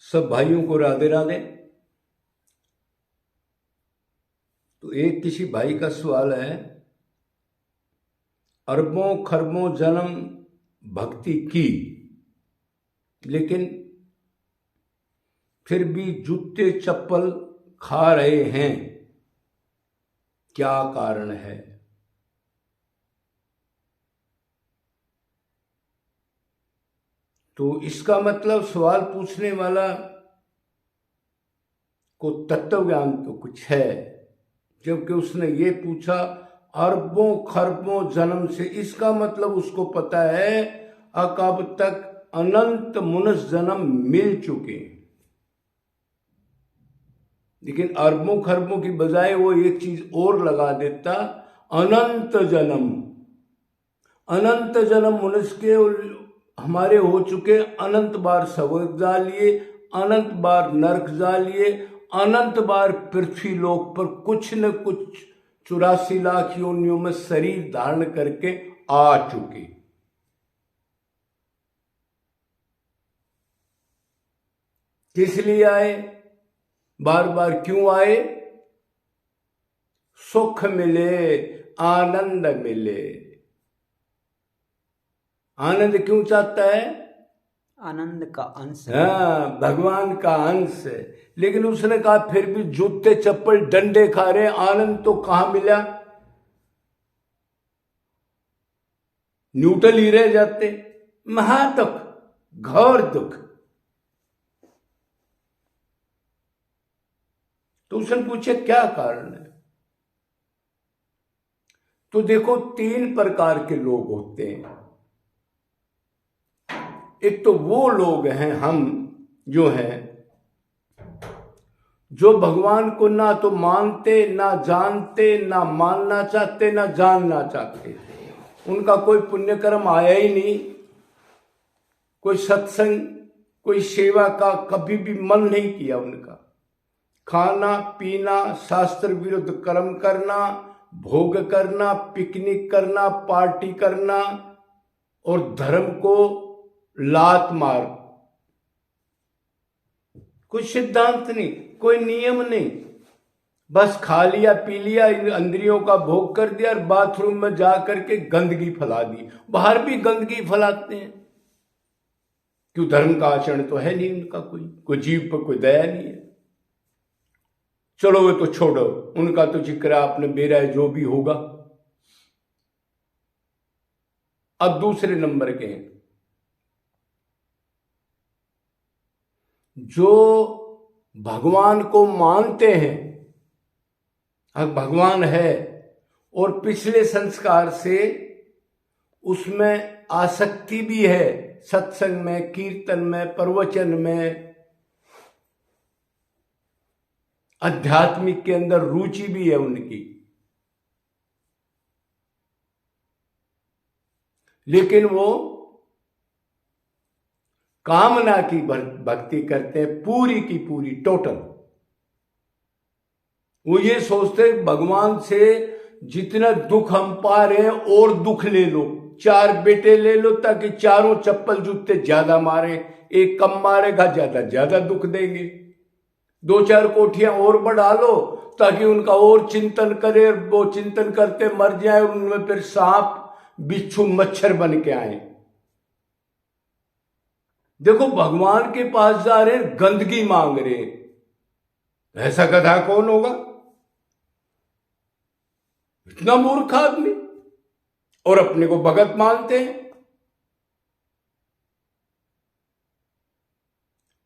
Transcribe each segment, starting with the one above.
सब भाइयों को राधे राधे। तो एक किसी भाई का सवाल है, अरबों खरबों जन्म भक्ति की, लेकिन फिर भी जूते चप्पल खा रहे हैं, क्या कारण है? तो इसका मतलब सवाल पूछने वाला को तत्व ज्ञान तो कुछ है, जबकि उसने ये पूछा अरबों खरबों जन्म से, इसका मतलब उसको पता है अब तक अनंत मनुष्य जन्म मिल चुके हैं। लेकिन अरबों खरबों की बजाय वो एक चीज और लगा देता, अनंत जन्म। अनंत जन्म मनुष्य के हमारे हो चुके, अनंत बार स्वर्ग जा लिए, अनंत बार नरक जा लिए, अनंत बार पृथ्वी लोक पर कुछ न कुछ 84 लाख योनियों में शरीर धारण करके आ चुके। किस लिए आए, बार बार क्यों आए? सुख मिले, आनंद मिले। आनंद क्यों चाहता है? आनंद का अंश। हाँ, भगवान का अंश है। लेकिन उसने कहा फिर भी जूते चप्पल डंडे खा रहे, आनंद तो कहां मिला? न्यूट्रल ही रह जाते। महादुख, घोर दुख। तो उसने पूछे क्या कारण है? तो देखो, 3 प्रकार के लोग होते हैं। एक तो वो लोग हैं हम जो हैं, जो भगवान को ना तो मानते, ना जानते, ना मानना चाहते, ना जानना चाहते। उनका कोई पुण्य कर्म आया ही नहीं, कोई सत्संग, कोई सेवा का कभी भी मन नहीं किया उनका। खाना पीना, शास्त्र विरुद्ध कर्म करना, भोग करना, पिकनिक करना, पार्टी करना और धर्म को लात मार। कोई सिद्धांत नहीं, कोई नियम नहीं, बस खा लिया पी लिया, इंद्रियों का भोग कर दिया और बाथरूम में जा करके गंदगी फैला दी। बाहर भी गंदगी फैलाते हैं। क्यों? धर्म का आचरण तो है नहीं उनका, कोई जीव पर कोई दया नहीं है। चलो वो तो छोड़ो, उनका तो जिक्र आपने बेरा है, जो भी होगा। अब दूसरे नंबर के हैं जो भगवान को मानते हैं, अब भगवान है और पिछले संस्कार से उसमें आसक्ति भी है, सत्संग में, कीर्तन में, प्रवचन में, आध्यात्मिक के अंदर रुचि भी है उनकी। लेकिन वो कामना की भक्ति करते हैं, पूरी की पूरी, टोटल। वो ये सोचते भगवान से जितना दुख हम पा रहे हैं और दुख ले लो, 4 बेटे ले लो ताकि चारों चप्पल जूते ज्यादा मारे, एक कम मारेगा ज्यादा दुख देंगे। 2-4 कोठियां और बढ़ा लो ताकि उनका और चिंतन करे, वो चिंतन करते मर जाए, उनमें फिर सांप बिच्छू मच्छर बन के आए। देखो, भगवान के पास जा रहे हैं, गंदगी मांग रहे, ऐसा गधा कौन होगा? इतना मूर्ख आदमी, और अपने को भगत मानते हैं।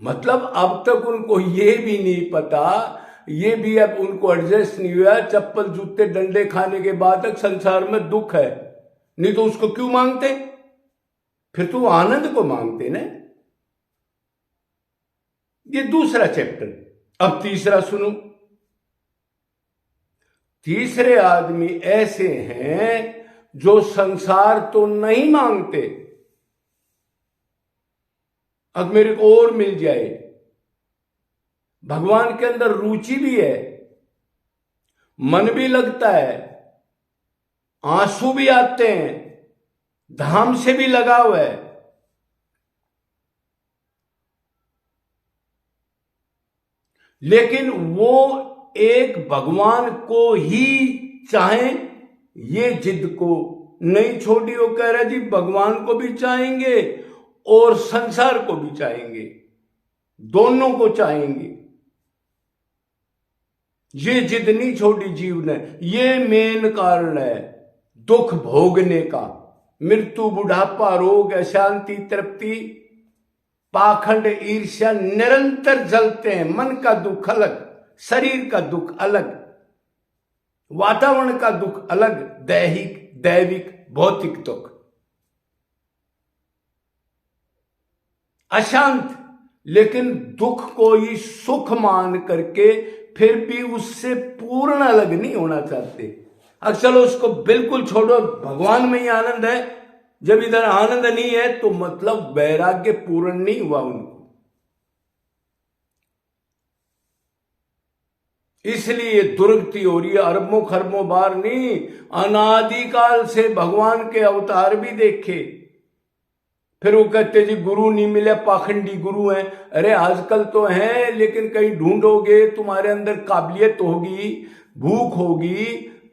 मतलब अब तक उनको ये भी नहीं पता, ये भी अब उनको एडजस्ट नहीं हुआ, चप्पल जूते डंडे खाने के बाद तक संसार में दुख है। नहीं तो उसको क्यों मांगते? फिर तो आनंद को मांगते ना। ये दूसरा चैप्टर। अब तीसरा सुनो। तीसरे आदमी ऐसे हैं जो संसार तो नहीं मांगते, अब मेरे को और मिल जाए, भगवान के अंदर रुचि भी है, मन भी लगता है, आंसू भी आते हैं, धाम से भी लगाव है, लेकिन वो एक भगवान को ही चाहें, ये जिद को नहीं छोड़ी। वो कह रहा जी भगवान को भी चाहेंगे और संसार को भी चाहेंगे, दोनों को चाहेंगे। ये जिद नहीं छोड़ी जीव ने। ये मेन कारण है दुख भोगने का। मृत्यु, बुढ़ापा, रोग, अशांति, तृप्ति, पाखंड, ईर्ष्या निरंतर जलते हैं। मन का दुख अलग, शरीर का दुख अलग, वातावरण का दुख अलग, दैहिक, दैविक, भौतिक दुख। अशांत, लेकिन दुख को ही सुख मान करके फिर भी उससे पूर्ण अलग नहीं होना चाहते। अब चलो उसको बिल्कुल छोड़ो, भगवान में ही आनंद है। जब इधर आनंद नहीं है तो मतलब वैराग्य पूर्ण नहीं हुआ उनको। इसलिए दुर्गति हो रही है अरबों खरबों बार नहीं। अनादिकाल से भगवान के अवतार भी देखे, फिर वो कहते जी गुरु नहीं मिले, पाखंडी गुरु हैं। अरे आजकल तो हैं, लेकिन कहीं ढूंढोगे तुम्हारे अंदर काबिलियत होगी, भूख होगी,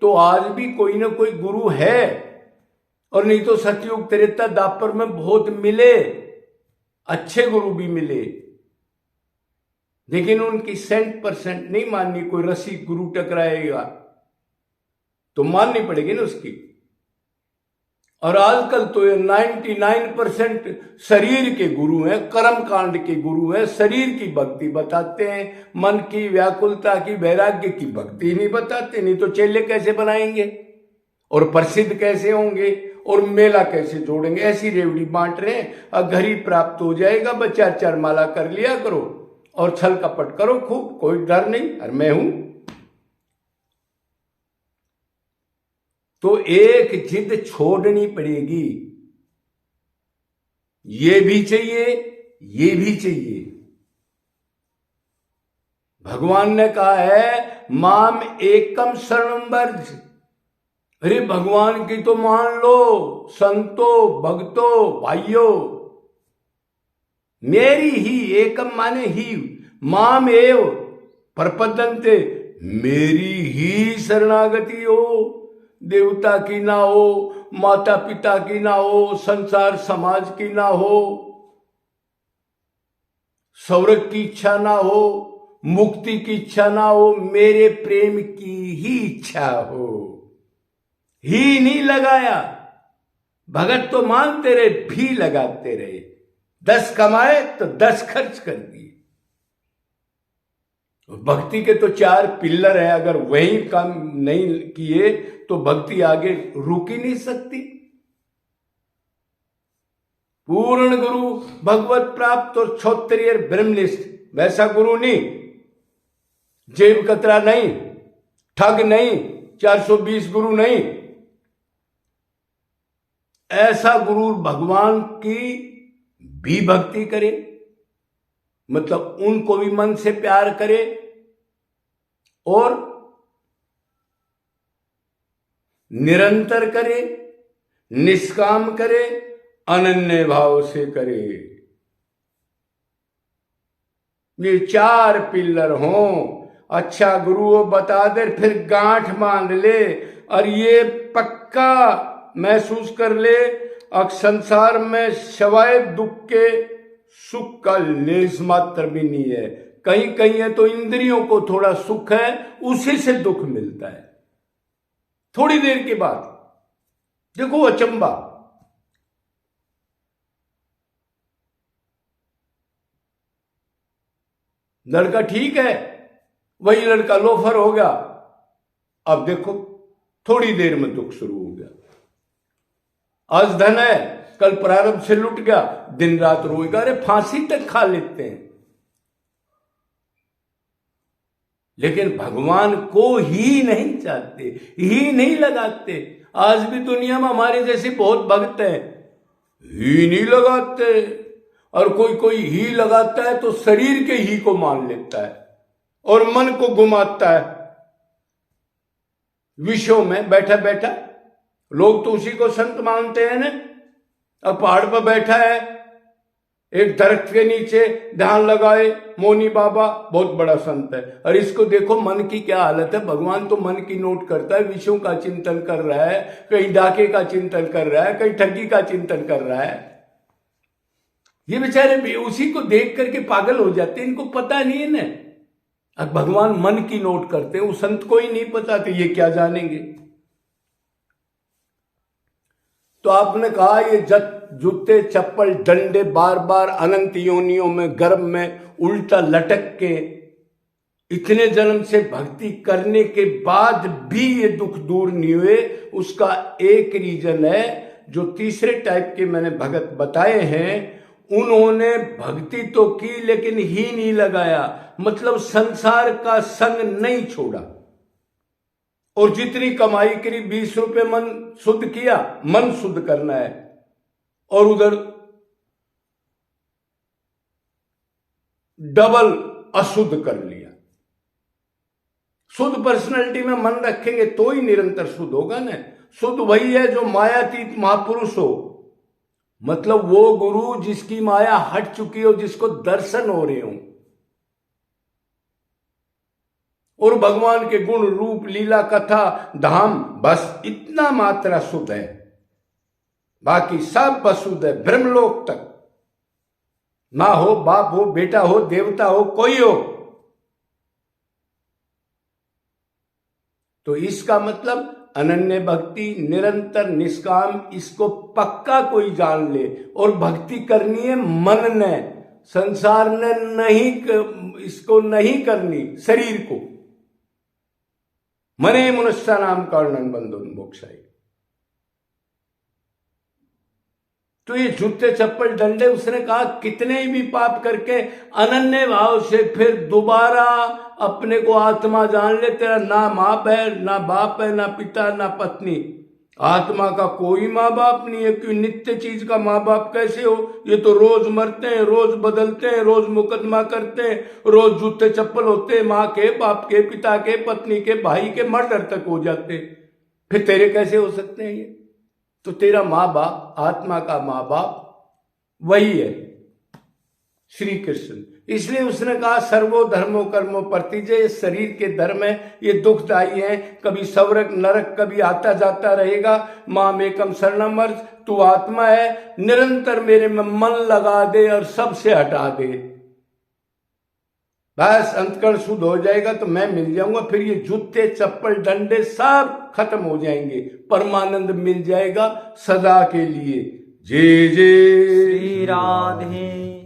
तो आज भी कोई ना कोई गुरु है। और नहीं तो सतयुग त्रेता द्वापर में बहुत मिले, अच्छे गुरु भी मिले, लेकिन उनकी 100% नहीं माननी। कोई रसिक गुरु टकराएगा तो माननी पड़ेगी ना उसकी। और आजकल तो ये 99% शरीर के गुरु हैं, कर्म कांड के गुरु हैं, शरीर की भक्ति बताते हैं, मन की व्याकुलता की, वैराग्य की भक्ति नहीं बताते। नहीं तो चेले कैसे बनाएंगे और प्रसिद्ध कैसे होंगे और मेला कैसे जोड़ेंगे। ऐसी रेवड़ी बांट रहे हैं, और घर ही प्राप्त हो जाएगा, बस 4 माला कर लिया करो और छल कपट करो खूब, कोई डर नहीं, और मैं हूं। तो एक जिद छोड़नी पड़ेगी, ये भी चाहिए, ये भी चाहिए। भगवान ने कहा है माम एकम शरणम व्रज। अरे भगवान की तो मान लो, संतो, भक्तो, भाइयों, मेरी ही, एकम माने ही, माम एव प्रपद्यन्ते, मेरी ही शरणागति हो। देवता की ना हो, माता पिता की ना हो, संसार समाज की ना हो, स्वर्ग की इच्छा ना हो, मुक्ति की इच्छा ना हो, मेरे प्रेम की ही इच्छा हो। ही नहीं लगाया, भगत तो मानते रहे, भी लगाते रहे। 10 कमाए तो 10 खर्च कर दिए। भक्ति के तो 4 पिल्लर है, अगर वही काम नहीं किए तो भक्ति आगे रुक ही नहीं सकती। पूर्ण गुरु, भगवत प्राप्त और क्षोत्रिय ब्रह्मनिष्ठ, वैसा गुरु नहीं, जेब कतरा नहीं, ठग नहीं, 420 गुरु नहीं। ऐसा गुरु भगवान की भी भक्ति करे, मतलब उनको भी मन से प्यार करे और निरंतर करे, निष्काम करे, अनन्य भाव से करे। ये 4 पिल्लर हों, अच्छा गुरु वो बता दे, फिर गांठ बांध ले और ये पक्का महसूस कर ले, अब संसार में सवाए दुख के सुख का लेस मात्र भी नहीं है। कहीं कहीं है तो इंद्रियों को थोड़ा सुख है, उसी से दुख मिलता है थोड़ी देर के बाद। देखो अचंबा, लड़का ठीक है, वही लड़का लोफर हो गया, अब देखो थोड़ी देर में दुख शुरू हो गया। आज धन है, कल प्रारब्ध से लुट गया, दिन रात रोएगा। अरे फांसी तक खा लेते हैं, लेकिन भगवान को ही नहीं चाहते, ही नहीं लगाते। आज भी दुनिया में हमारे जैसे बहुत भक्त हैं, ही नहीं लगाते। और कोई कोई ही लगाता है तो शरीर के ही को मान लेता है और मन को घुमाता है विषयों में बैठा बैठा। लोग तो उसी को संत मानते हैं ना। अब पहाड़ पर बैठा है, एक दरख्त के नीचे ध्यान लगाए, मौनी बाबा बहुत बड़ा संत है, और इसको देखो मन की क्या हालत है। भगवान तो मन की नोट करता है, विषयों का चिंतन कर रहा है, कहीं डाके का चिंतन कर रहा है, कहीं ठगी का चिंतन कर रहा है। ये बेचारे उसी को देख करके पागल हो जाते हैं, इनको पता नहीं है ना। अब भगवान मन की नोट करते हैं, उस संत को ही नहीं पता, तो ये क्या जानेंगे। तो आपने कहा ये जूते चप्पल डंडे बार बार अनंत योनियों में गर्भ में उल्टा लटक के इतने जन्म से भक्ति करने के बाद भी ये दुख दूर नहीं हुए, उसका एक रीजन है जो तीसरे टाइप के मैंने भगत बताए हैं। उन्होंने भक्ति तो की लेकिन ही नहीं लगाया, मतलब संसार का संग नहीं छोड़ा, और जितनी कमाई करी 20 रुपए मन शुद्ध किया, मन शुद्ध करना है, और उधर डबल अशुद्ध कर लिया। शुद्ध पर्सनैलिटी में मन रखेंगे तो ही निरंतर शुद्ध होगा ना। शुद्ध वही है जो मायातीत महापुरुष हो, मतलब वो गुरु जिसकी माया हट चुकी हो, जिसको दर्शन हो रहे हो, और भगवान के गुण रूप लीला कथा धाम, बस इतना मात्रा शुद्ध है, बाकी सब अशुद्ध है। ब्रह्मलोक तक मां हो, बाप हो, बेटा हो, देवता हो, कोई हो, तो इसका मतलब अनन्य भक्ति निरंतर निष्काम, इसको पक्का कोई जान ले। और भक्ति करनी है मन ने, संसार ने नहीं, इसको नहीं करनी, शरीर को। मने मनुष्य नाम कारणन बंधुन मोक्षाय। तो ये जूते चप्पल डंडे, उसने कहा कितने भी पाप करके अनन्य भाव से फिर दोबारा अपने को आत्मा जान ले। तेरा ना माँ है, ना बाप है, ना पिता, ना पत्नी। आत्मा का कोई माँ बाप नहीं है, क्यों नित्य चीज का माँ बाप कैसे हो। ये तो रोज मरते हैं, रोज बदलते हैं, रोज मुकदमा करते हैं, रोज जूते चप्पल होते हैं, माँ के, बाप के, पिता के, पत्नी के, भाई के, मर्डर तक हो जाते। फिर तेरे कैसे हो सकते हैं ये। तो तेरा माँ बाप, आत्मा का माँ बाप वही है श्री कृष्ण। इसलिए उसने कहा सर्वो धर्मो कर्मो प्रतिजय। शरीर के धर्म है, ये दुखदायी है, कभी स्वर्ग नरक कभी आता जाता रहेगा। माम एकम शरणम अर्ज, तू आत्मा है, निरंतर मेरे में मन लगा दे और सबसे हटा दे, बस अंतकरण शुद्ध हो जाएगा तो मैं मिल जाऊंगा। फिर ये जूते चप्पल डंडे सब खत्म हो जाएंगे, परमानंद मिल जाएगा सदा के लिए। जय जय श्री राधे।